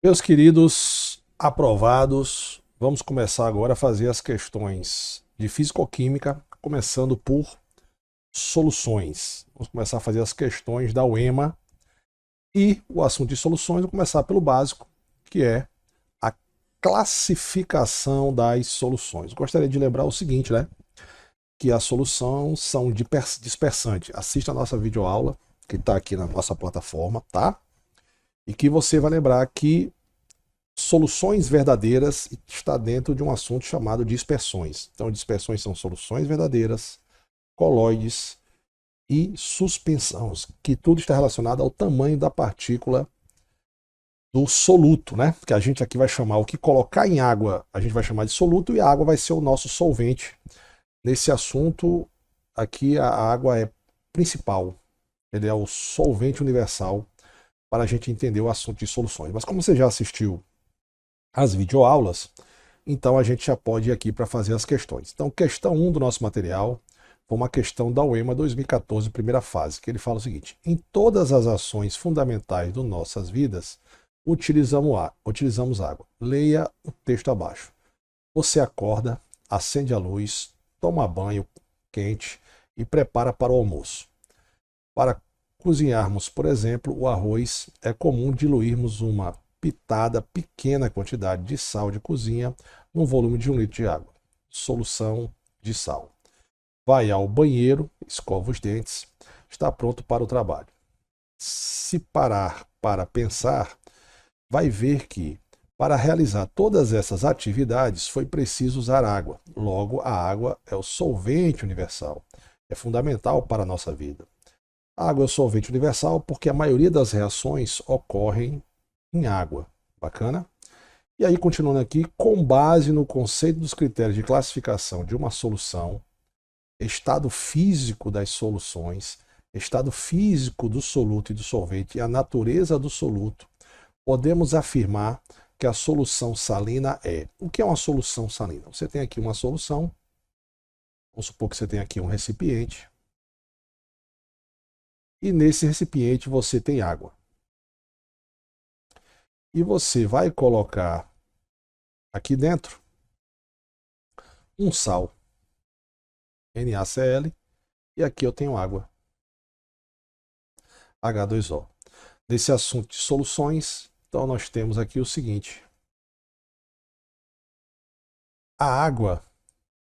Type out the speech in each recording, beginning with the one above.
Meus queridos aprovados, vamos começar agora a fazer as questões de fisicoquímica, começando por soluções. Vamos começar a fazer as questões da UEMA e o assunto de soluções, vou começar pelo básico, que é a classificação das soluções. Gostaria de lembrar o seguinte, né? Que as soluções são dispersantes. Assista a nossa videoaula, que está aqui na nossa plataforma, tá? E que você vai lembrar que soluções verdadeiras está dentro de um assunto chamado dispersões. Então, dispersões são soluções verdadeiras, coloides e suspensões, que tudo está relacionado ao tamanho da partícula do soluto, né? Que a gente aqui vai chamar o que colocar em água, a gente vai chamar de soluto e a água vai ser o nosso solvente. Nesse assunto, aqui a água é principal, ele é o solvente universal para a gente entender o assunto de soluções. Mas como você já assistiu as videoaulas, então a gente já pode ir aqui para fazer as questões. Então, questão 1 do nosso material foi uma questão da UEMA 2014, primeira fase, que ele fala o seguinte: em todas as ações fundamentais de nossas vidas, utilizamos água. Leia o texto abaixo. Você acorda, acende a luz, toma banho quente e prepara para o almoço. Para cozinharmos, por exemplo, o arroz, é comum diluirmos uma pitada pequena quantidade de sal de cozinha num volume de 1 litro de água. Solução de sal. Vai ao banheiro, escova os dentes, está pronto para o trabalho. Se parar para pensar, vai ver que, para realizar todas essas atividades, foi preciso usar água. Logo, a água é o solvente universal. É fundamental para a nossa vida. A água é o solvente universal porque a maioria das reações ocorrem em água. Bacana? E aí, continuando aqui, com base no conceito dos critérios de classificação de uma solução, estado físico das soluções, estado físico do soluto e do solvente e a natureza do soluto, podemos afirmar que a solução salina é. O que é uma solução salina? Você tem aqui uma solução, vamos supor que você tem aqui um recipiente, e nesse recipiente você tem água. E você vai colocar aqui dentro um sal, NaCl, e aqui eu tenho água, H2O. Desse assunto de soluções, então nós temos aqui o seguinte: a água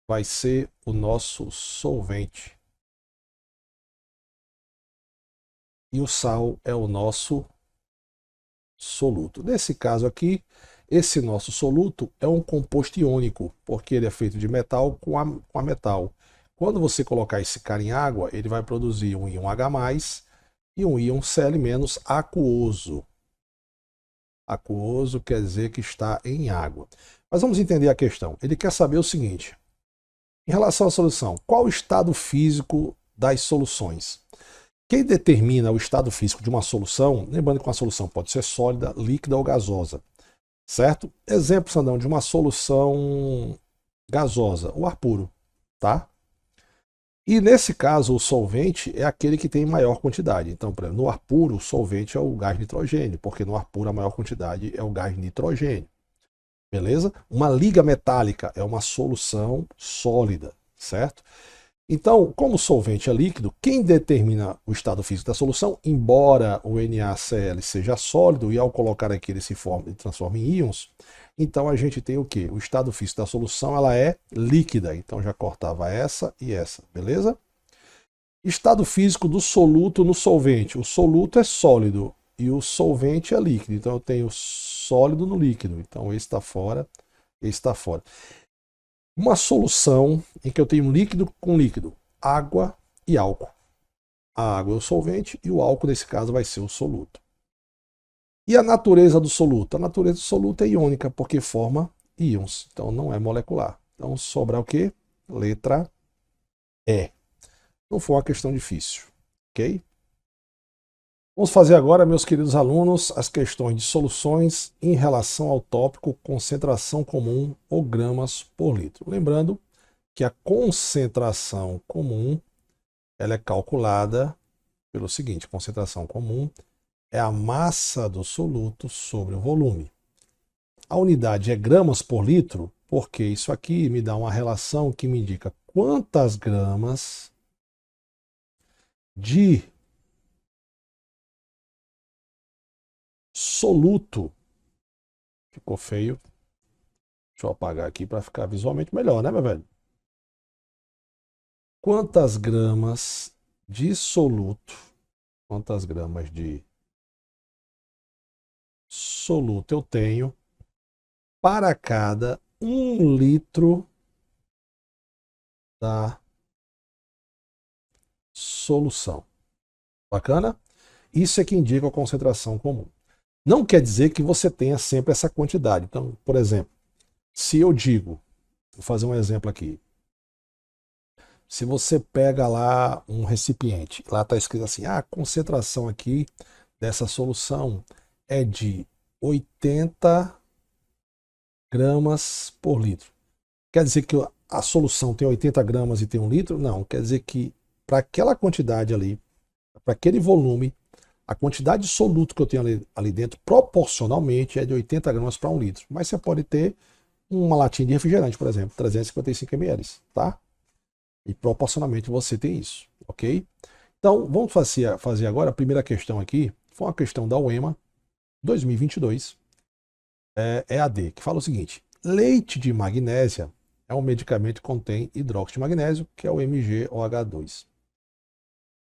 vai ser o nosso solvente e o sal é o nosso soluto. Nesse caso aqui, esse nosso soluto é um composto iônico, porque ele é feito de metal com a metal. Quando você colocar esse cara em água, ele vai produzir um íon H+, e um íon Cl- aquoso. Aquoso quer dizer que está em água. Mas vamos entender a questão. Ele quer saber o seguinte: em relação à solução, qual o estado físico das soluções? Quem determina o estado físico de uma solução, lembrando que uma solução pode ser sólida, líquida ou gasosa, certo? Exemplo, Sandão, de uma solução gasosa, o ar puro, tá? E nesse caso, o solvente é aquele que tem maior quantidade. Então, por exemplo, no ar puro, o solvente é o gás nitrogênio, porque no ar puro a maior quantidade é o gás nitrogênio. Beleza? Uma liga metálica é uma solução sólida, certo? Então, como o solvente é líquido, quem determina o estado físico da solução, embora o NaCl seja sólido e ao colocar aqui ele se transforma em íons, então a gente tem o que? O estado físico da solução ela é líquida, então já cortava essa e essa, beleza? Estado físico do soluto no solvente. O soluto é sólido e o solvente é líquido, então eu tenho sólido no líquido, então esse está fora, esse está fora. Uma solução em que eu tenho líquido com líquido, água e álcool. A água é o solvente e o álcool, nesse caso, vai ser o soluto. E a natureza do soluto? A natureza do soluto é iônica, porque forma íons, então não é molecular. Então sobra o quê? Letra E. Não foi uma questão difícil, ok? Vamos fazer agora, meus queridos alunos, as questões de soluções em relação ao tópico concentração comum ou gramas por litro. Lembrando que a concentração comum ela é calculada pelo seguinte: concentração comum é a massa do soluto sobre o volume. a unidade é gramas por litro, porque isso aqui me dá uma relação que me indica quantas gramas de soluto. Ficou feio. Deixa eu apagar aqui para ficar visualmente melhor, né, meu velho? Quantas gramas de soluto, quantas gramas de soluto eu tenho para cada 1 litro da solução. Bacana? Isso é que indica a concentração comum. Não quer dizer que você tenha sempre essa quantidade. Então, por exemplo, se eu digo, vou fazer um exemplo aqui. Se você pega lá um recipiente, lá está escrito assim, a concentração aqui dessa solução é de 80 gramas por litro. Quer dizer que a solução tem 80 gramas e tem 1 litro? Não, quer dizer que para aquela quantidade ali, para aquele volume, a quantidade de soluto que eu tenho ali dentro, proporcionalmente, é de 80 gramas para 1 litro. Mas você pode ter uma latinha de refrigerante, por exemplo, 355 ml, tá? E proporcionalmente você tem isso, ok? Então, vamos fazer agora a primeira questão aqui. Foi uma questão da UEMA 2022, EAD, que fala o seguinte: leite de magnésia é um medicamento que contém hidróxido de magnésio, que é o MgOH2.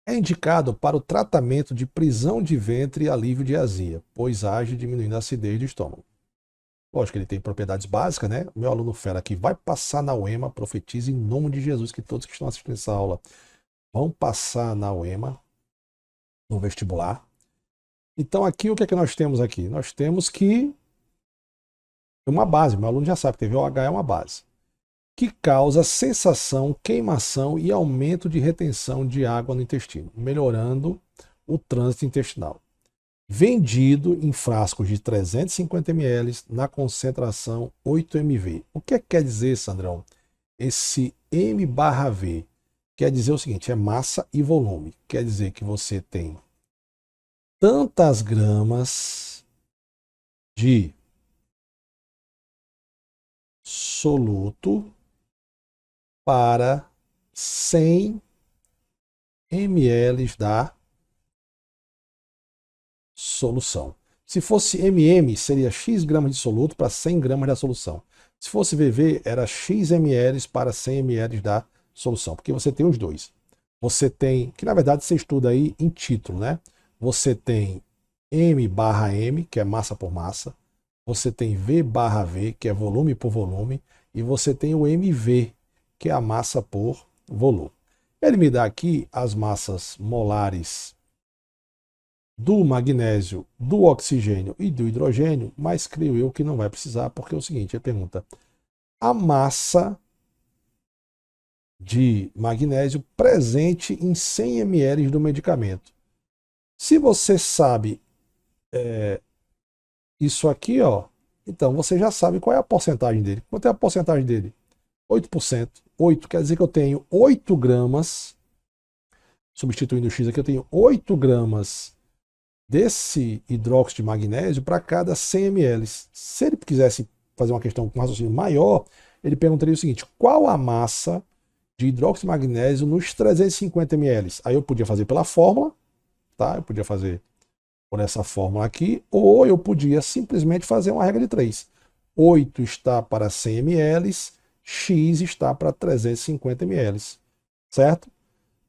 É indicado para o tratamento de prisão de ventre e alívio de azia, pois age diminuindo a acidez do estômago. Lógico que ele tem propriedades básicas, né? O meu aluno fera aqui vai passar na UEMA, profetiza em nome de Jesus que todos que estão assistindo essa aula vão passar na UEMA, no vestibular. Então aqui o que é que nós temos aqui? Nós temos que uma base, meu aluno já sabe que TVOH é uma base, que causa sensação, queimação e aumento de retenção de água no intestino, melhorando o trânsito intestinal. Vendido em frascos de 350 ml na concentração 8 mV. O que quer dizer, Sandrão? Esse M/V quer dizer o seguinte, é massa e volume. Quer dizer que você tem tantas gramas de soluto para 100 ml da solução. Se fosse MM, seria X gramas de soluto para 100 gramas da solução. Se fosse VV, era X ml para 100 ml da solução, porque você tem os dois. Você tem, que na verdade você estuda aí em título, né? Você tem M/M, que é massa por massa. Você tem V/V, que é volume por volume. E você tem o MV, que é a massa por volume. Ele me dá aqui as massas molares do magnésio, do oxigênio e do hidrogênio, mas creio eu que não vai precisar, porque é o seguinte, ele pergunta a massa de magnésio presente em 100 ml do medicamento. Se você sabe isso aqui, ó, então você já sabe qual é a porcentagem dele. Quanto é a porcentagem dele? 8%. 8 quer dizer que eu tenho 8 gramas, substituindo o X aqui, eu tenho 8 gramas desse hidróxido de magnésio para cada 100 ml. Se ele quisesse fazer uma questão com um raciocínio maior, ele perguntaria o seguinte: qual a massa de hidróxido de magnésio nos 350 ml? Aí eu podia fazer pela fórmula, tá? Eu podia fazer por essa fórmula aqui, ou eu podia simplesmente fazer uma regra de 3. 8 está para 100 ml, X está para 350 ml, certo?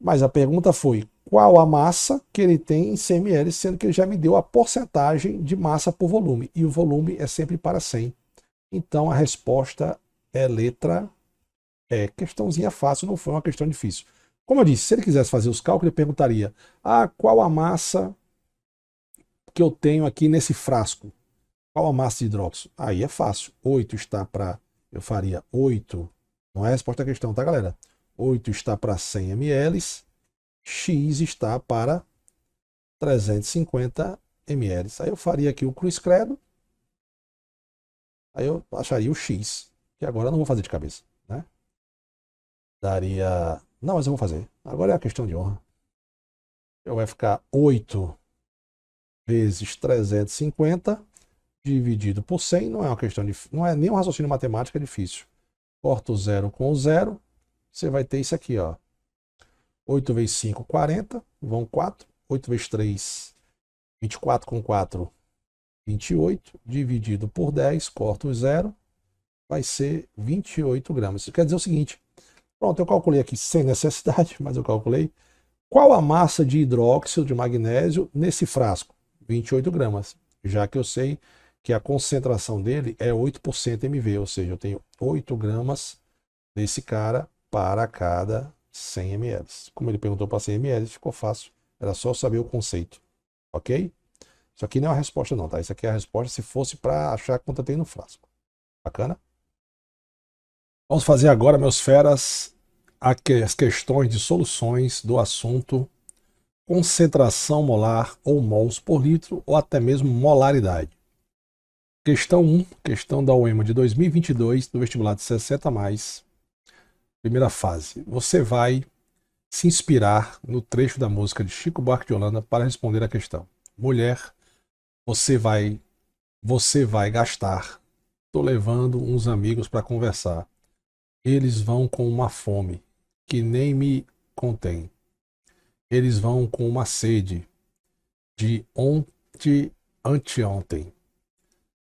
Mas a pergunta foi, qual a massa que ele tem em 100 ml, sendo que ele já me deu a porcentagem de massa por volume, e o volume é sempre para 100. Então a resposta é letra E. Questãozinha fácil, não foi uma questão difícil. Como eu disse, se ele quisesse fazer os cálculos, ele perguntaria, qual a massa que eu tenho aqui nesse frasco? Qual a massa de hidróxido? Aí é fácil. 8 está para, eu faria 8, não é a resposta à questão, tá galera? 8 está para 100 ml, X está para 350 ml. Aí eu faria aqui o cruz credo, aí eu acharia o X, que agora eu não vou fazer de cabeça, né? Daria... Não, mas eu vou fazer. Agora é a questão de honra. Eu vai ficar 8 vezes 350 dividido por 100, não é uma questão de, não é nem um raciocínio matemático, é difícil. Corta o zero com o zero, você vai ter isso aqui, ó. 8 vezes 5, 40, vão 4. 8 vezes 3, 24 com 4, 28, dividido por 10, corta o zero, vai ser 28 gramas. Isso quer dizer o seguinte, pronto, eu calculei aqui sem necessidade, mas eu calculei. Qual a massa de hidróxido de magnésio nesse frasco? 28 gramas, já que eu sei que a concentração dele é 8% mV, ou seja, eu tenho 8 gramas desse cara para cada 100 ml. Como ele perguntou para 100 ml, ficou fácil, era só saber o conceito, ok? Isso aqui não é uma resposta não, tá? Isso aqui é a resposta se fosse para achar quanto tem no frasco. Bacana? Vamos fazer agora, meus feras, as questões de soluções do assunto concentração molar ou mols por litro ou até mesmo molaridade. Questão 1, questão da UEMA de 2022, do vestibular de 60+, primeira fase. Você vai se inspirar no trecho da música de Chico Buarque de Holanda para responder a questão. Mulher, você vai gastar. Estou levando uns amigos para conversar. Eles vão com uma fome que nem me contém. Eles vão com uma sede de anteontem.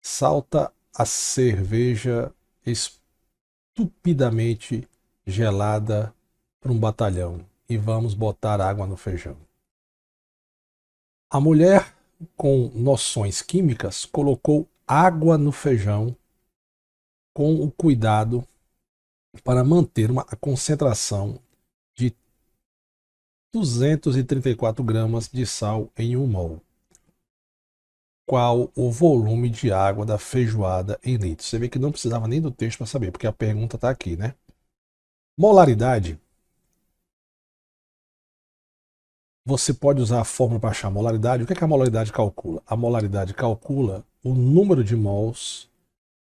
Salta a cerveja estupidamente gelada para um batalhão e vamos botar água no feijão. A mulher, com noções químicas, colocou água no feijão com o cuidado para manter a concentração de 234 gramas de sal em 1 mol. Qual o volume de água da feijoada em litros? Você vê que não precisava nem do texto para saber, porque a pergunta está aqui, né? Molaridade. Você pode usar a fórmula para achar a molaridade. O que é que a molaridade calcula? A molaridade calcula o número de mols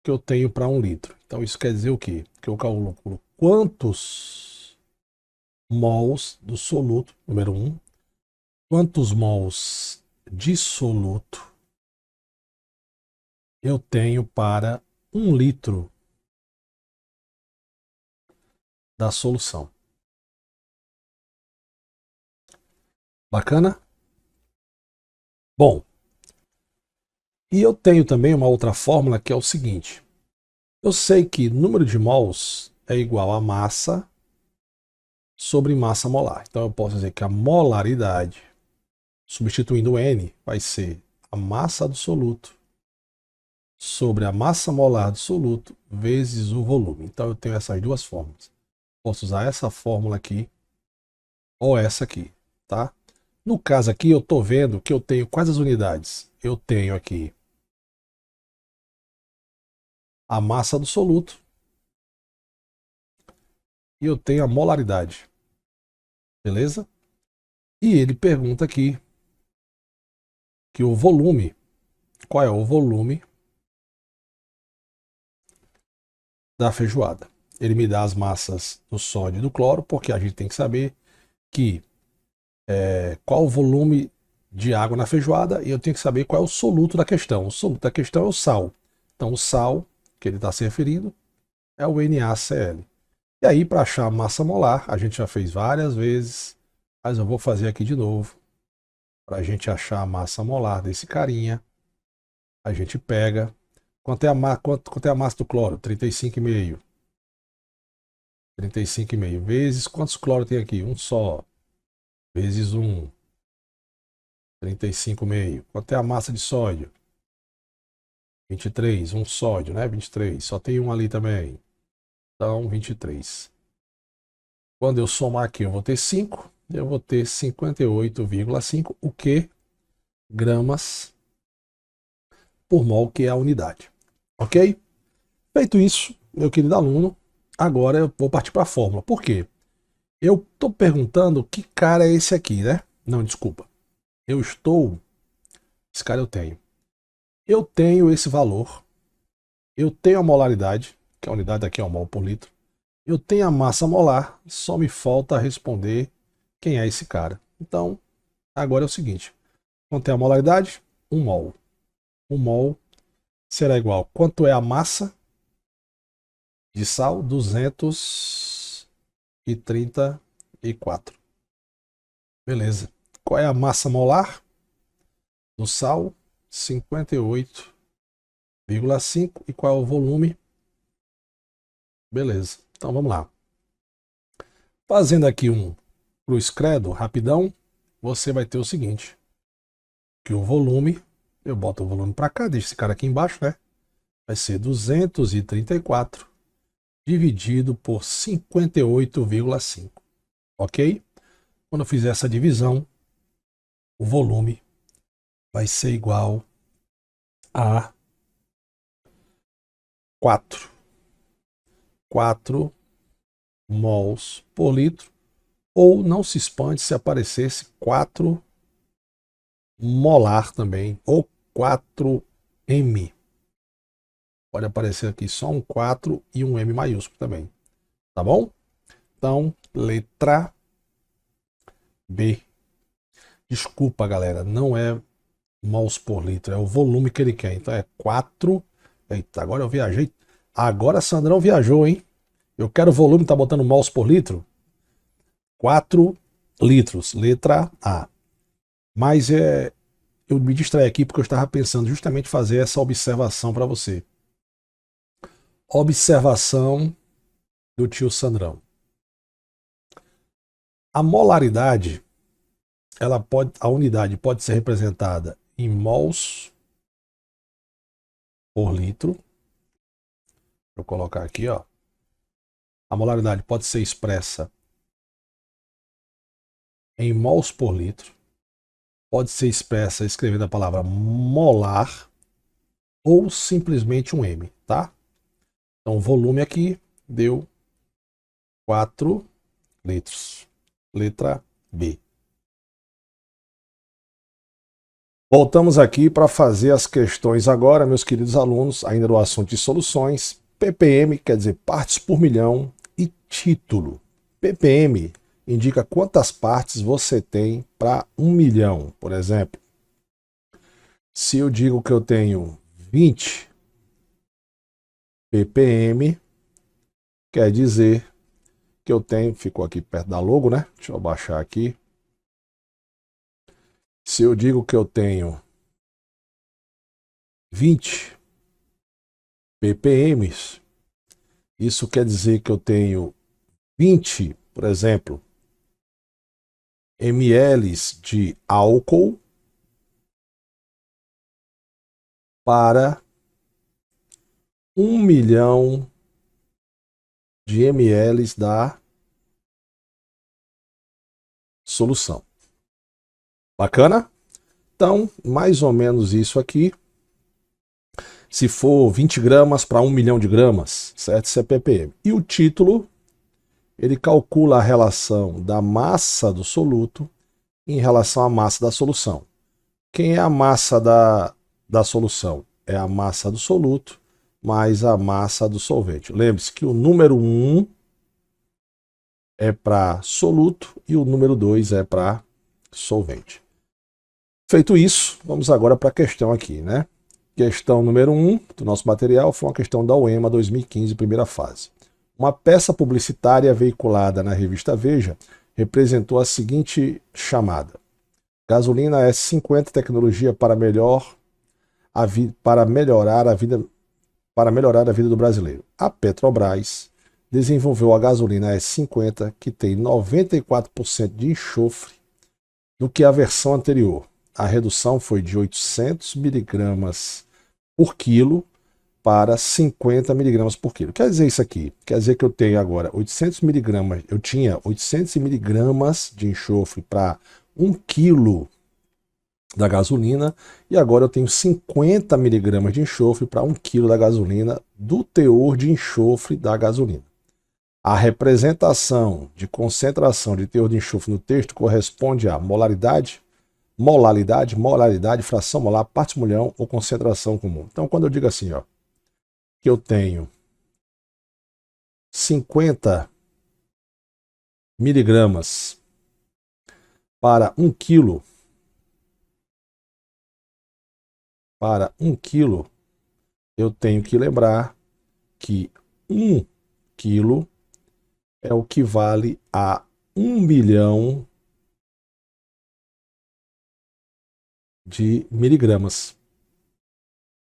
que eu tenho para 1 litro. Então isso quer dizer o quê? Que eu calculo quantos mols do soluto, número 1, quantos mols de soluto eu tenho para 1 litro da solução. Bacana? Bom, e eu tenho também uma outra fórmula que é o seguinte. Eu sei que número de mols é igual a massa sobre massa molar. Então eu posso dizer que a molaridade, substituindo o N, vai ser a massa do soluto sobre a massa molar do soluto vezes o volume. Então eu tenho essas duas fórmulas. Posso usar essa fórmula aqui ou essa aqui, tá? No caso aqui eu estou vendo que eu tenho quais as unidades? Eu tenho aqui a massa do soluto e eu tenho a molaridade. Beleza? E ele pergunta aqui que o volume, qual é o volume da feijoada? Ele me dá as massas do sódio e do cloro, porque a gente tem que saber que qual o volume de água na feijoada e eu tenho que saber qual é o soluto da questão. O soluto da questão é o sal. Então o sal que ele está se referindo é o NaCl. E aí para achar a massa molar, a gente já fez várias vezes, mas eu vou fazer aqui de novo. Para a gente achar a massa molar desse carinha, a gente pega. Quanto é a massa do cloro? 35,5. 35,5 vezes. Quantos cloro tem aqui? Um só. Vezes 1. 35,5. Quanto é a massa de sódio? 23. Um sódio, né? 23. Só tem um ali também. Então, 23. Quando eu somar aqui, eu vou ter 5. Eu vou ter 58,5. O que? Gramas por mol, que é a unidade. Ok? Feito isso, meu querido aluno, agora eu vou partir para a fórmula. Por quê? Eu estou perguntando que cara é esse aqui, né? Não, desculpa. Esse cara eu tenho. Eu tenho esse valor. Eu tenho a molaridade, que a unidade aqui é o mol por litro. Eu tenho a massa molar, só me falta responder quem é esse cara. Então, agora é o seguinte. Quanto é a molaridade? 1 mol. 1 mol será igual. Quanto é a massa de sal? 234. Beleza. Qual é a massa molar do sal? 58,5. E qual é o volume? Beleza. Então vamos lá. Fazendo aqui um cruz credo rapidão, você vai ter o seguinte, que o volume, eu boto o volume para cá, deixa esse cara aqui embaixo, né? Vai ser 234 dividido por 58,5, ok? Quando eu fizer essa divisão, o volume vai ser igual a 4 mols por litro, ou não se expande se aparecesse 4 molar também, ou 4M. Pode aparecer aqui só um 4 e um M maiúsculo também, tá bom? Então, letra B. Desculpa, galera, não é mols por litro, é o volume que ele quer. Então é 4. Eita, agora eu viajei. Agora Sandrão viajou, hein? Eu quero volume, tá botando mols por litro? 4 litros, letra A. Mas eu me distraí aqui porque eu estava pensando justamente fazer essa observação para você. Observação do tio Sandrão. A molaridade, a unidade pode ser representada em mols por litro. Vou colocar aqui, ó. A molaridade pode ser expressa em mols por litro. Pode ser expressa escrevendo a palavra molar ou simplesmente um M, tá? Então o volume aqui deu 4 litros. Letra B. Voltamos aqui para fazer as questões agora, meus queridos alunos, ainda no assunto de soluções. ppm quer dizer partes por milhão e título. ppm indica quantas partes você tem para 1 milhão, por exemplo. Se eu digo que eu tenho 20 ppm, quer dizer que eu tenho, ficou aqui perto da logo, né? Deixa eu baixar aqui. Se eu digo que eu tenho 20 ppm, isso quer dizer que eu tenho 20, por exemplo, ml de álcool para 1 milhão de ml da solução. Bacana? Então, mais ou menos isso aqui. Se for 20 gramas para 1 milhão de gramas, certo? Isso é ppm. E o título, ele calcula a relação da massa do soluto em relação à massa da solução. Quem é a massa da solução? É a massa do soluto mais a massa do solvente. Lembre-se que o número 1 é para soluto e o número 2 é para solvente. Feito isso, vamos agora para a questão aqui, né? Questão número 1 do nosso material foi uma questão da UEMA 2015, primeira fase. Uma peça publicitária veiculada na revista Veja representou a seguinte chamada: gasolina S50, tecnologia para melhorar a vida do brasileiro. A Petrobras desenvolveu a gasolina S50, que tem 94% de enxofre do que a versão anterior. A redução foi de 800 miligramas por quilo para 50 miligramas por quilo. Quer dizer isso aqui? Quer dizer que eu tenho agora 800 miligramas, eu tinha 800 miligramas de enxofre para 1 quilo da gasolina e agora eu tenho 50 miligramas de enxofre para 1 quilo da gasolina do teor de enxofre da gasolina. A representação de concentração de teor de enxofre no texto corresponde a molaridade, fração molar, partes por milhão ou concentração comum. Então, quando eu digo assim, ó, que eu tenho 50 miligramas para 1 quilo, eu tenho que lembrar que 1 quilo é o que vale a 1 bilhão de miligramas.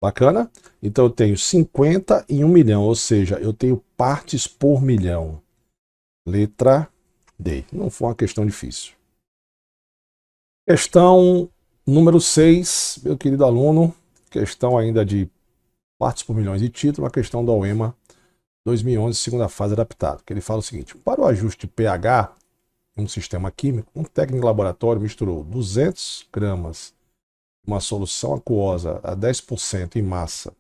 Bacana? Então eu tenho 50 em 1 milhão, ou seja, eu tenho partes por milhão. Letra D. Não foi uma questão difícil. Questão número 6, meu querido aluno. Questão ainda de partes por milhões de título, a questão da OEMA 2011, segunda fase adaptado, que ele fala o seguinte: para o ajuste de pH em um sistema químico, um técnico de laboratório misturou 200 gramas de uma solução aquosa a 10% em massa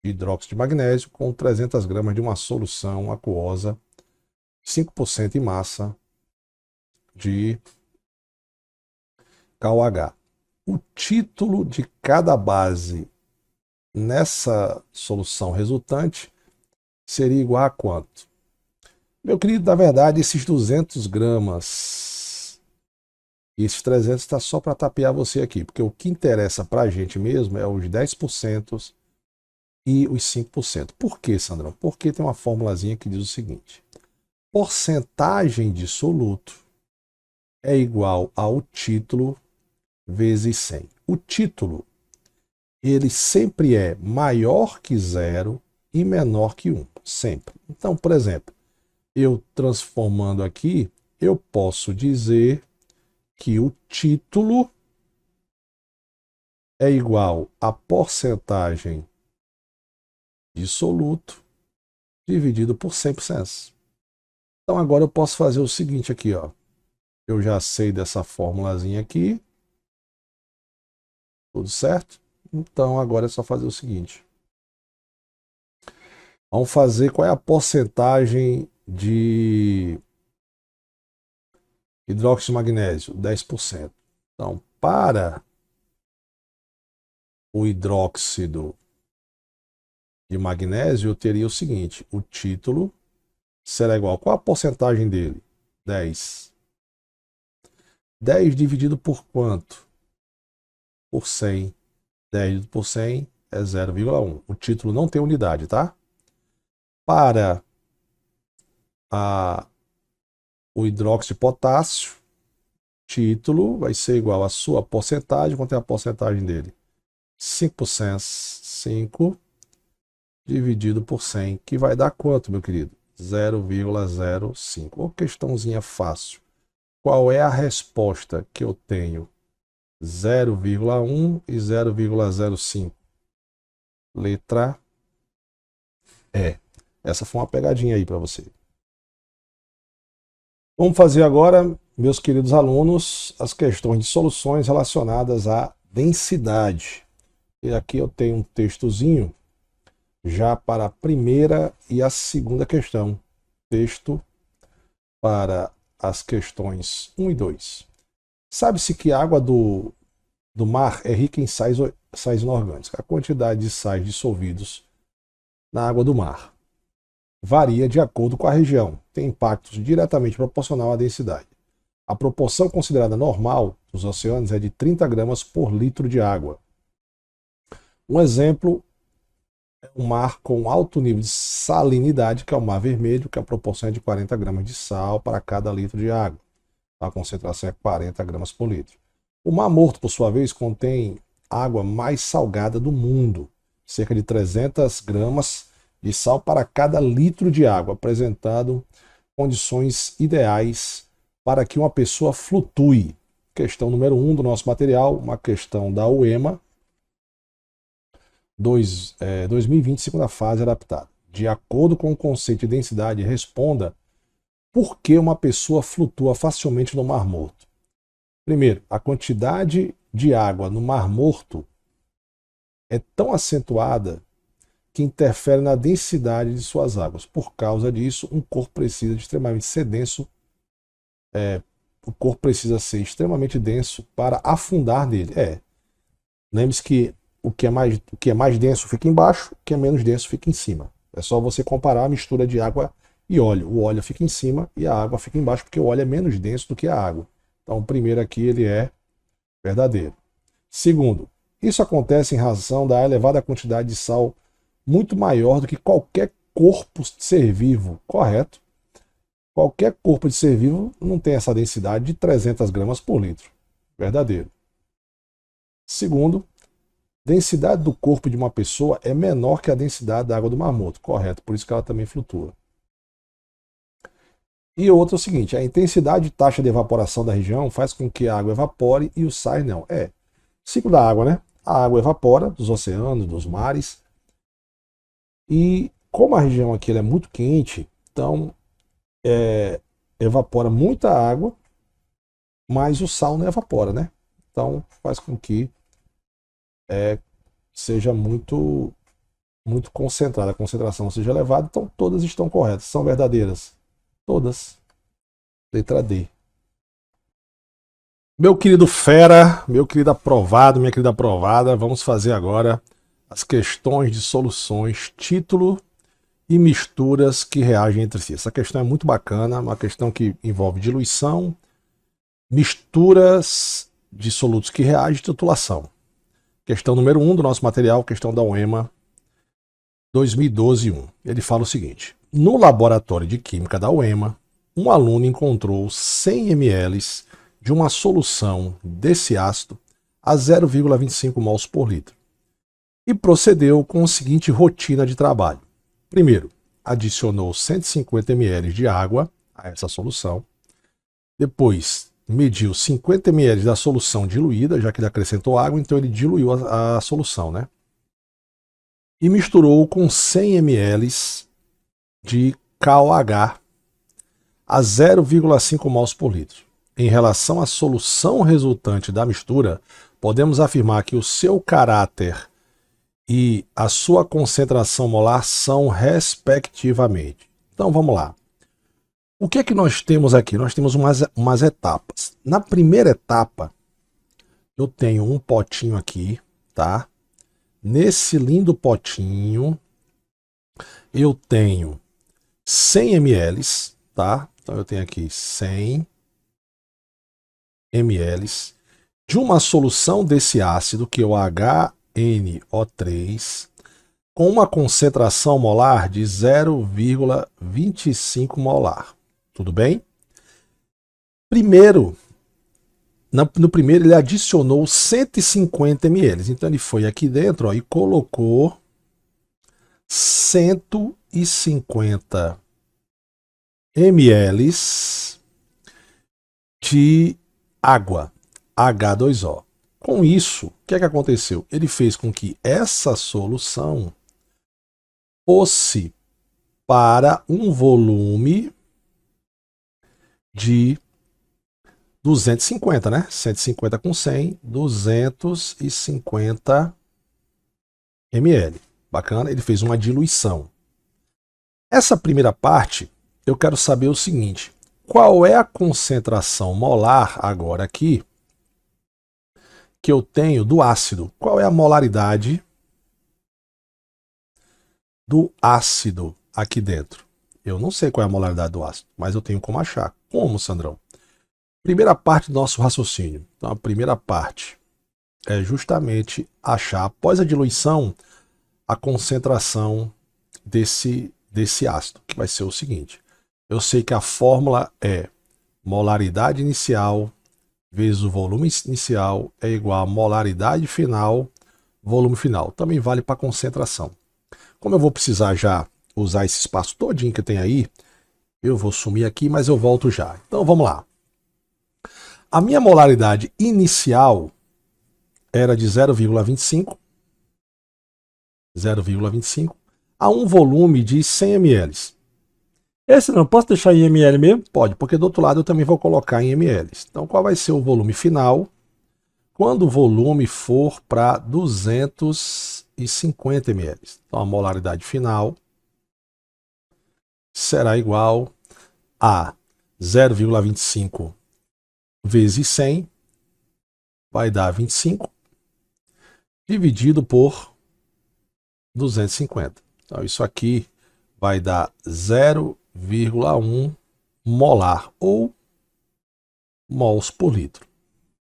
de hidróxido de magnésio com 300 gramas de uma solução aquosa 5% em massa de KOH. O título de cada base nessa solução resultante seria igual a quanto? Meu querido, na verdade, esses 200 gramas e esses 300 está só para tapear você aqui, porque o que interessa para a gente mesmo é os 10% e os 5%. Por quê, Sandrão? Porque tem uma formulazinha que diz o seguinte: porcentagem de soluto é igual ao título vezes 100. O título, ele sempre é maior que 0 e menor que 1, sempre. Então, por exemplo, eu transformando aqui, eu posso dizer que o título é igual a porcentagem de soluto dividido por 100%. Então agora eu posso fazer o seguinte aqui, ó. Eu já sei dessa formulazinha aqui. Tudo certo? Então agora é só fazer o seguinte. Vamos fazer qual é a porcentagem de hidróxido de magnésio? 10%. Então, para o hidróxido de magnésio, eu teria o seguinte: o título será igual. Qual a porcentagem dele? 10. 10 dividido por quanto? Por 100. 10 dividido por 100 é 0,1. O título não tem unidade, tá? Para o hidróxido de potássio, título vai ser igual à sua porcentagem. Quanto é a porcentagem dele? 5%. 5 dividido por 100, que vai dar quanto, meu querido? 0,05. Uma questãozinha fácil. Qual é a resposta que eu tenho? 0,1 e 0,05. Letra E. Essa foi uma pegadinha aí para você. Vamos fazer agora, meus queridos alunos, as questões de soluções relacionadas à densidade. E aqui eu tenho um textozinho já para a primeira e a segunda questão. Texto para as questões 1 e 2. Sabe-se que a água do mar é rica em sais inorgânicos. A quantidade de sais dissolvidos na água do mar varia de acordo com a região. Tem impactos diretamente proporcional à densidade. A proporção considerada normal dos oceanos é de 30 gramas por litro de água. Um exemplo é um mar com alto nível de salinidade, que é o Mar Vermelho, que a proporção é de 40 gramas de sal para cada litro de água. A concentração é 40 gramas por litro. O Mar Morto, por sua vez, contém a água mais salgada do mundo, cerca de 300 gramas de sal para cada litro de água, apresentando condições ideais para que uma pessoa flutue. Questão número 1 do nosso material, uma questão da UEMA 2020, segunda fase adaptada. De acordo com o conceito de densidade, responda por que uma pessoa flutua facilmente no Mar Morto. Primeiro, a quantidade de água no Mar Morto é tão acentuada que interfere na densidade de suas águas. Por causa disso, um corpo precisa de extremamente ser denso. O corpo precisa ser extremamente denso para afundar nele. Lembre-se que o que é mais denso fica embaixo, o que é menos denso fica em cima. É só você comparar a mistura de água e óleo. O óleo fica em cima e a água fica embaixo, porque o óleo é menos denso do que a água. Então, o primeiro aqui ele é verdadeiro. Segundo, isso acontece em razão da elevada quantidade de sal muito maior do que qualquer corpo de ser vivo, correto? Qualquer corpo de ser vivo não tem essa densidade de 300 gramas por litro, verdadeiro. Segundo, densidade do corpo de uma pessoa é menor que a densidade da água do Mar Morto, correto? Por isso que ela também flutua. E outro é o seguinte, a intensidade de taxa de evaporação da região faz com que a água evapore e os sais não. Ciclo da água, né? A água evapora dos oceanos, dos mares. E como a região aqui é muito quente, então evapora muita água, mas o sal não evapora, né? Então faz com que seja muito concentrada, a concentração seja elevada, então todas estão corretas, são verdadeiras. Todas. Letra D. Meu querido fera, meu querido aprovado, minha querida aprovada, vamos fazer agora as questões de soluções, título e misturas que reagem entre si. Essa questão é muito bacana, uma questão que envolve diluição, misturas de solutos que reagem e titulação. Questão número 1 do nosso material, questão da UEMA 2012-1. Ele fala o seguinte: no laboratório de química da UEMA, um aluno encontrou 100 ml de uma solução desse ácido a 0,25 mols por litro e procedeu com a seguinte rotina de trabalho. Primeiro, adicionou 150 ml de água a essa solução. Depois, mediu 50 ml da solução diluída, já que ele acrescentou água, então ele diluiu a solução, né? E misturou com 100 ml de KOH a 0,5 mols por litro. Em relação à solução resultante da mistura, podemos afirmar que o seu caráter e a sua concentração molar são respectivamente. Então vamos lá. O que é que nós temos aqui? Nós temos umas etapas. Na primeira etapa, eu tenho um potinho aqui, tá? Nesse lindo potinho, eu tenho 100 ml, tá? Então eu tenho aqui 100 ml de uma solução desse ácido, que é o HNO3, com uma concentração molar de 0,25 molar. Tudo bem? Primeiro, no primeiro ele adicionou 150 ml. Então ele foi aqui dentro, ó, e colocou 150 ml de água, H2O. Com isso, o que é que aconteceu? Ele fez com que essa solução fosse para um volume de 250, né? 150 com 100, 250 ml. Bacana? Ele fez uma diluição. Essa primeira parte, eu quero saber o seguinte: qual é a concentração molar agora aqui que eu tenho do ácido? Qual é a molaridade do ácido aqui dentro? Eu não sei qual é a molaridade do ácido, mas eu tenho como achar. Como, Sandrão? Primeira parte do nosso raciocínio. Então, a primeira parte é justamente achar, após a diluição, a concentração desse ácido, que vai ser o seguinte. Eu sei que a fórmula é molaridade inicial vezes o volume inicial é igual a molaridade final, volume final. Também vale para concentração. Como eu vou precisar já usar esse espaço todinho que tem aí, eu vou sumir aqui, mas eu volto já. Então vamos lá. A minha molaridade inicial era de 0,25 a um volume de 100 ml. Esse não posso deixar em ml mesmo? Pode, porque do outro lado eu também vou colocar em ml. Então qual vai ser o volume final quando o volume for para 250 ml? Então a molaridade final será igual a 0,25 vezes 100, vai dar 25, dividido por 250. Então isso aqui vai dar 0,1 molar ou mols por litro.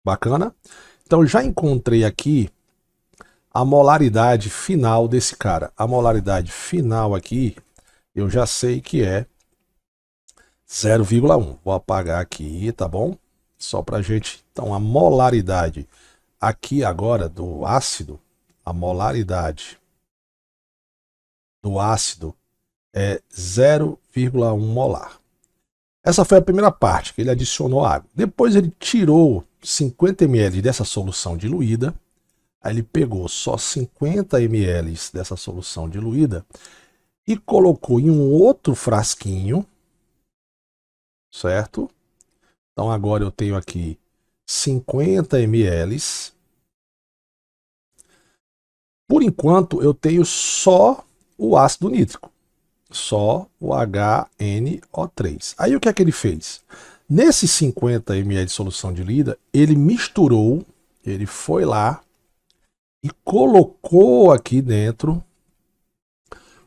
Bacana? Então já encontrei aqui a molaridade final desse cara. A molaridade final aqui, eu já sei que é 0,1. Vou apagar aqui, tá bom? Só pra gente... Então, a molaridade aqui agora do ácido, a molaridade do ácido é 0,1 molar. Essa foi a primeira parte, que ele adicionou água. Depois ele tirou 50 ml dessa solução diluída. Aí ele pegou só 50 ml dessa solução diluída e colocou em um outro frasquinho, certo? Então agora eu tenho aqui 50 ml. Por enquanto eu tenho só o ácido nítrico, só o HNO3. Aí o que é que ele fez? Nesses 50 ml de solução diluída, ele misturou, ele foi lá e colocou aqui dentro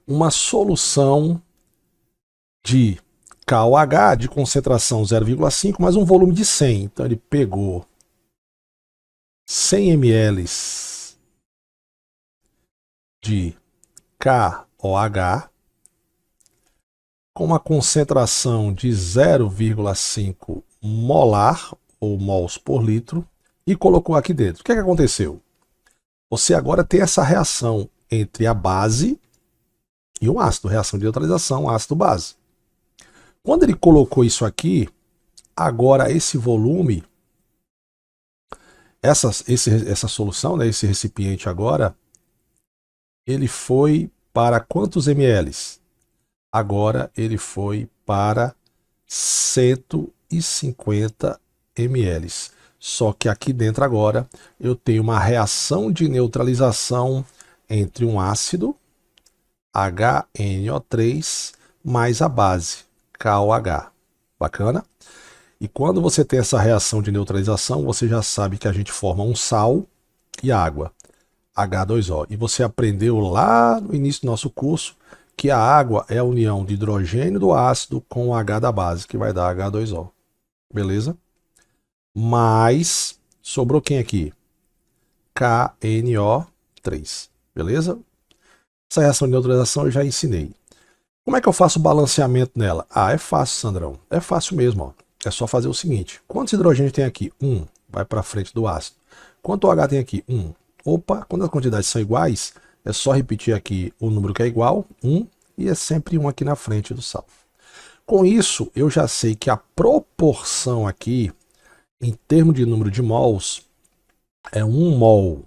uma solução de KOH de concentração 0,5 mais um volume de 100. Então ele pegou 100 ml de KOH com uma concentração de 0,5 molar ou mols por litro e colocou aqui dentro. O que é que aconteceu? Você agora tem essa reação entre a base e o ácido, reação de neutralização ácido-base. Quando ele colocou isso aqui, agora esse volume, essa solução, né, esse recipiente agora, ele foi para quantos ml? Agora ele foi para 150 ml. Só que aqui dentro agora eu tenho uma reação de neutralização entre um ácido, HNO3, mais a base, KOH. Bacana? E quando você tem essa reação de neutralização, você já sabe que a gente forma um sal e água, H2O. E você aprendeu lá no início do nosso curso que a água é a união de hidrogênio do ácido com o H da base, que vai dar H2O. Beleza? Mas sobrou quem aqui? KNO3. Beleza? Essa reação de neutralização eu já ensinei. Como é que eu faço o balanceamento nela? Ah, é fácil, Sandrão. É fácil mesmo. Ó. É só fazer o seguinte. Quantos hidrogênios tem aqui? 1. Vai para frente do ácido. Quanto H tem aqui? 1. Opa, quando as quantidades são iguais, é só repetir aqui o número que é igual, 1, e é sempre 1 aqui na frente do sal. Com isso, eu já sei que a proporção aqui, em termos de número de mols, é 1 mol.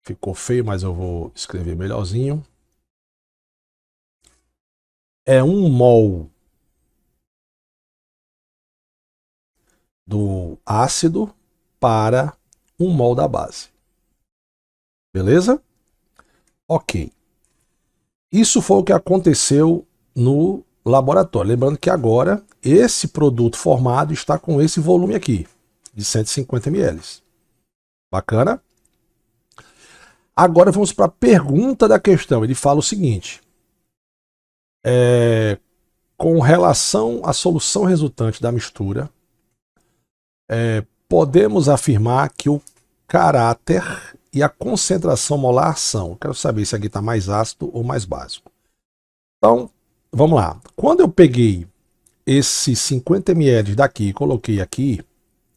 Ficou feio, mas eu vou escrever melhorzinho. É 1 mol do ácido para 1 mol da base. Beleza? Ok. Isso foi o que aconteceu no laboratório. Lembrando que agora esse produto formado está com esse volume aqui, de 150 ml. Bacana? Agora vamos para a pergunta da questão. Ele fala o seguinte. Com relação à solução resultante da mistura, podemos afirmar que o caráter e a concentração molar são... Quero saber se aqui está mais ácido ou mais básico. Então, vamos lá. Quando eu peguei esses 50 ml daqui e coloquei aqui,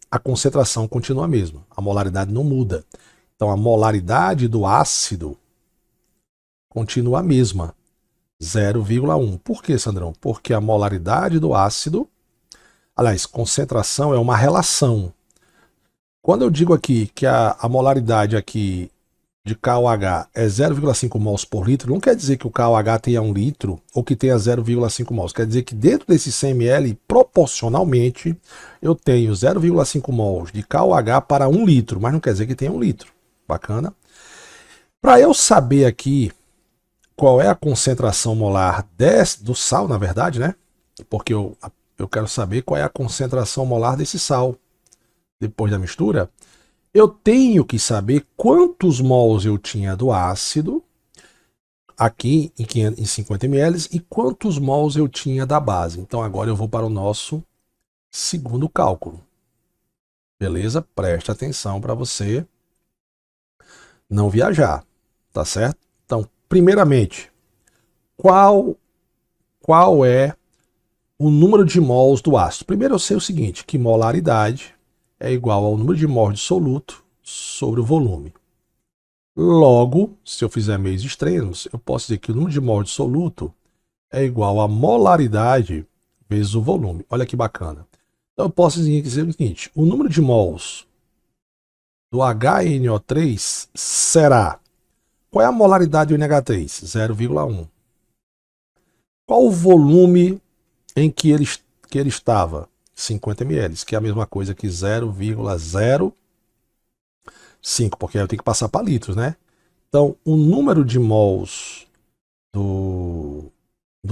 a concentração continua a mesma. A molaridade não muda. Então, a molaridade do ácido continua a mesma. 0,1. Por que, Sandrão? Porque a molaridade do ácido... Aliás, concentração é uma relação. Quando eu digo aqui que a molaridade aqui de KOH é 0,5 mols por litro, não quer dizer que o KOH tenha 1 litro ou que tenha 0,5 mols. Quer dizer que dentro desses 100 ml, proporcionalmente, eu tenho 0,5 mols de KOH para 1 litro, mas não quer dizer que tenha 1 litro. Bacana? Para eu saber aqui qual é a concentração molar do sal, na verdade, né? Porque eu quero saber qual é a concentração molar desse sal depois da mistura, eu tenho que saber quantos mols eu tinha do ácido aqui em 50 ml e quantos mols eu tinha da base. Então agora eu vou para o nosso segundo cálculo. Beleza? Preste atenção para você não viajar, tá certo? Então, primeiramente, qual é o número de mols do ácido? Primeiro eu sei o seguinte, que molaridade é igual ao número de mols dissoluto sobre o volume. Logo, se eu fizer meios extremos, eu posso dizer que o número de mols dissoluto é igual a molaridade vezes o volume. Olha que bacana. Então eu posso dizer o seguinte, o número de mols do HNO3 será... Qual é a molaridade do NH3? 0,1. Qual o volume em que ele estava? 50 ml, que é a mesma coisa que 0,05, porque aí eu tenho que passar para litros, né? Então, o número de mols do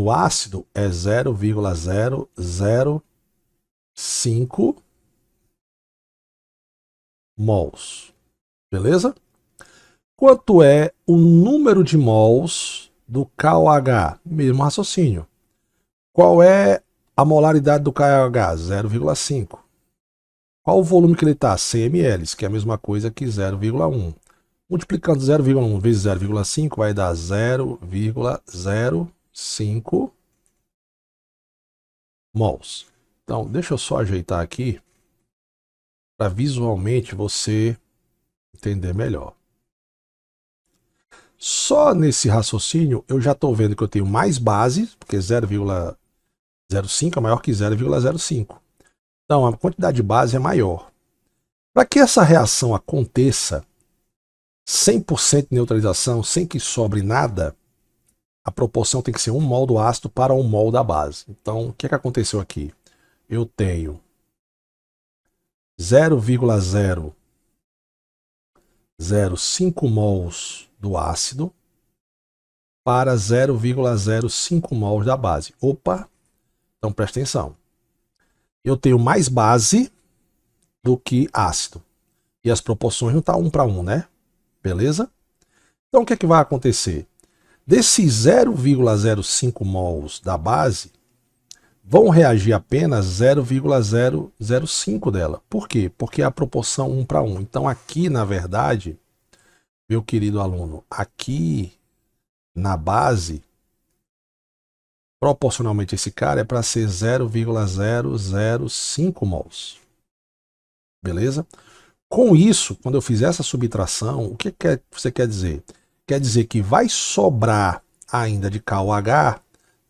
ácido é 0,005 mols. Beleza? Quanto é o número de mols do KOH? Mesmo raciocínio. Qual é a molaridade do KOH? 0,5. Qual o volume que ele está? 100 ml, que é a mesma coisa que 0,1. Multiplicando 0,1 vezes 0,5 vai dar 0,05 mols. Então, deixa eu só ajeitar aqui para visualmente você entender melhor. Só nesse raciocínio eu já estou vendo que eu tenho mais base, porque 0,05 é maior que 0,05. Então a quantidade de base é maior. Para que essa reação aconteça 100% de neutralização, sem que sobre nada, a proporção tem que ser 1 mol do ácido para 1 mol da base. Então o que aconteceu aqui? Eu tenho 0,005 mols do ácido para 0,05 mols da base. Opa! Então presta atenção. Eu tenho mais base do que ácido. E as proporções não estão 1 para 1, né? Beleza? Então o que é que vai acontecer? Desses 0,05 mols da base, vão reagir apenas 0,005 dela. Por quê? Porque é a proporção 1 para 1. Então aqui, na verdade, meu querido aluno, aqui na base, proporcionalmente esse cara é para ser 0,005 mols. Beleza? Com isso, quando eu fizer essa subtração, o que você quer dizer? Quer dizer que vai sobrar ainda de KOH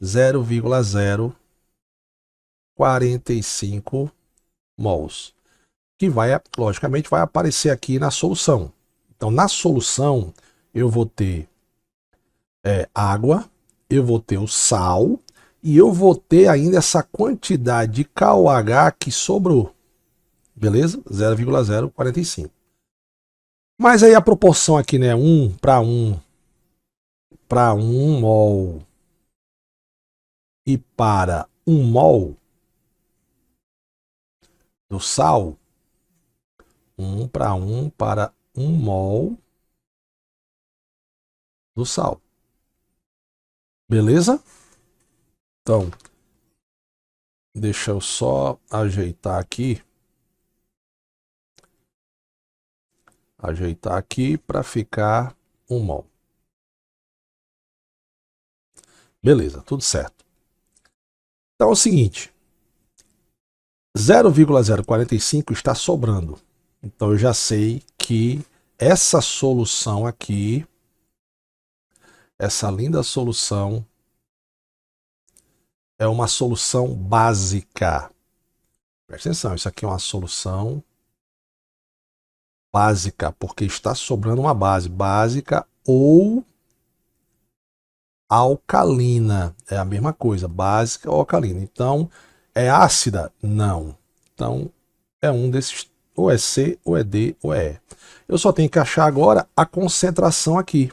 0,045 mols, que vai, logicamente, vai aparecer aqui na solução. Então, na solução, eu vou ter água, eu vou ter o sal e eu vou ter ainda essa quantidade de KOH que sobrou. Beleza? 0,045. Mas aí a proporção aqui, né? 1 para 1 mol e para 1 mol do sal. 1 para 1 para 1 mol do sal. Beleza? Então, deixa eu só ajeitar aqui. Ajeitar aqui para ficar 1 mol. Beleza, tudo certo. Então é o seguinte, 0,045 está sobrando. Então eu já sei que essa solução aqui, essa linda solução, é uma solução básica. Presta atenção, isso aqui é uma solução básica, porque está sobrando uma base básica ou alcalina. É a mesma coisa, básica ou alcalina. Então, é ácida? Não. Então, é um desses, ou é C, ou é D, ou é E. Eu só tenho que achar agora a concentração aqui.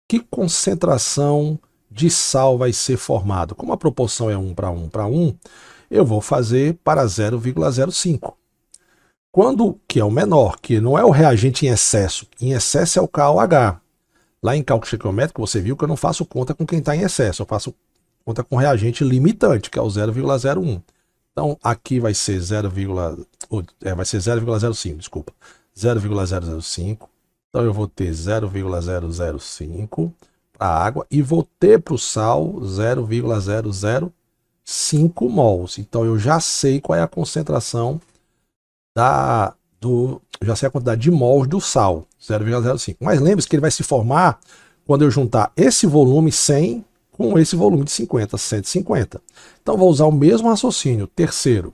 Que concentração de sal vai ser formado? Como a proporção é 1 para 1 para 1, eu vou fazer para 0,05. Quando que é o menor, que não é o reagente em excesso é o KOH. Lá em cálculo estequiométrico você viu que eu não faço conta com quem está em excesso, eu faço conta com reagente limitante, que é o 0,01. Então aqui vai ser 0,05, desculpa. 0,005. Então eu vou ter 0,005 para a água e vou ter para o sal 0,005 mols. Então eu já sei qual é a concentração já sei a quantidade de mols do sal, 0,05. Mas lembre-se que ele vai se formar quando eu juntar esse volume 100 com esse volume de 50, 150. Então vou usar o mesmo raciocínio. Terceiro.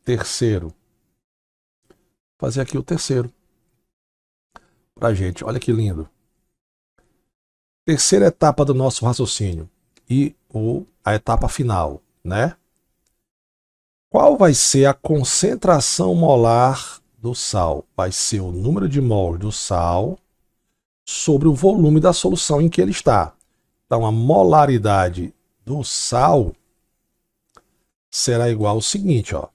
Terceiro. Fazer aqui o terceiro pra gente. Olha que lindo. Terceira etapa do nosso raciocínio e a etapa final, né? Qual vai ser a concentração molar do sal? Vai ser o número de mols do sal sobre o volume da solução em que ele está. Então, a molaridade do sal será igual ao seguinte, ó.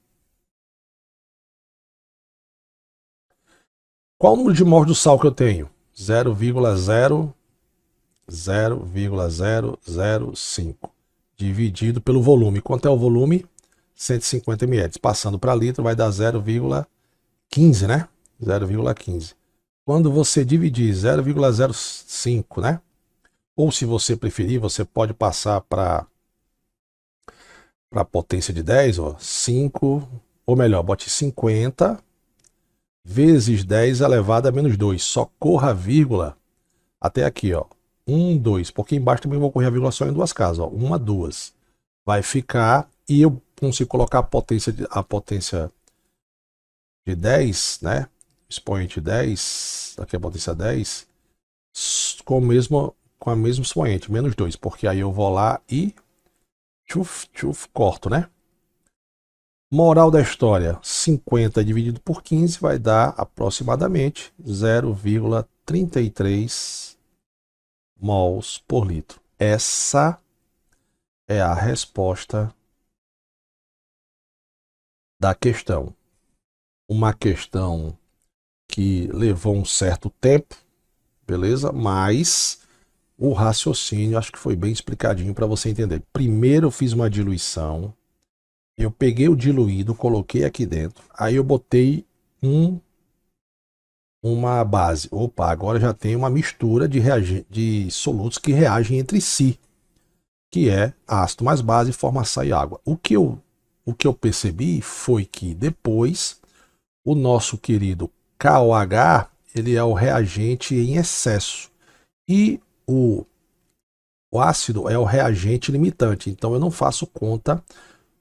Qual o número de mols do sal que eu tenho? 0,005 dividido pelo volume. Quanto é o volume? 150 ml. Passando para litro vai dar 0,15, né? 0,15. Quando você dividir 0,05, né? Ou se você preferir, você pode passar para a potência de 10, ó, 5, ou melhor, bote 50 vezes 10 elevado a menos 2. Só corra a vírgula até aqui, ó. 1, 2. Porque embaixo também vou correr a vírgula só em duas casas, ó. 1, 2. Vai ficar, e eu consigo colocar a potência de 10, né? Expoente 10, aqui a potência 10, com a mesma expoente, menos 2, porque aí eu vou lá e corto, né? Moral da história, 50 dividido por 15 vai dar aproximadamente 0,33 mols por litro. Essa é a resposta da questão. Uma questão que levou um certo tempo, beleza? Mas o raciocínio acho que foi bem explicadinho para você entender. Primeiro eu fiz uma diluição, eu peguei o diluído, coloquei aqui dentro, aí eu botei uma base. Opa, agora já tem uma mistura de solutos que reagem entre si, que é ácido mais base, forma açaí e água. O que eu percebi foi que depois o nosso querido KOH, ele é o reagente em excesso e o ácido é o reagente limitante. Então eu não faço conta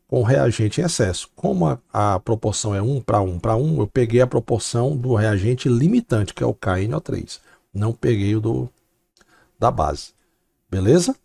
com reagente em excesso. Como a proporção é 1 para 1 para 1, eu peguei a proporção do reagente limitante, que é o KNO3. Não peguei o da base. Beleza?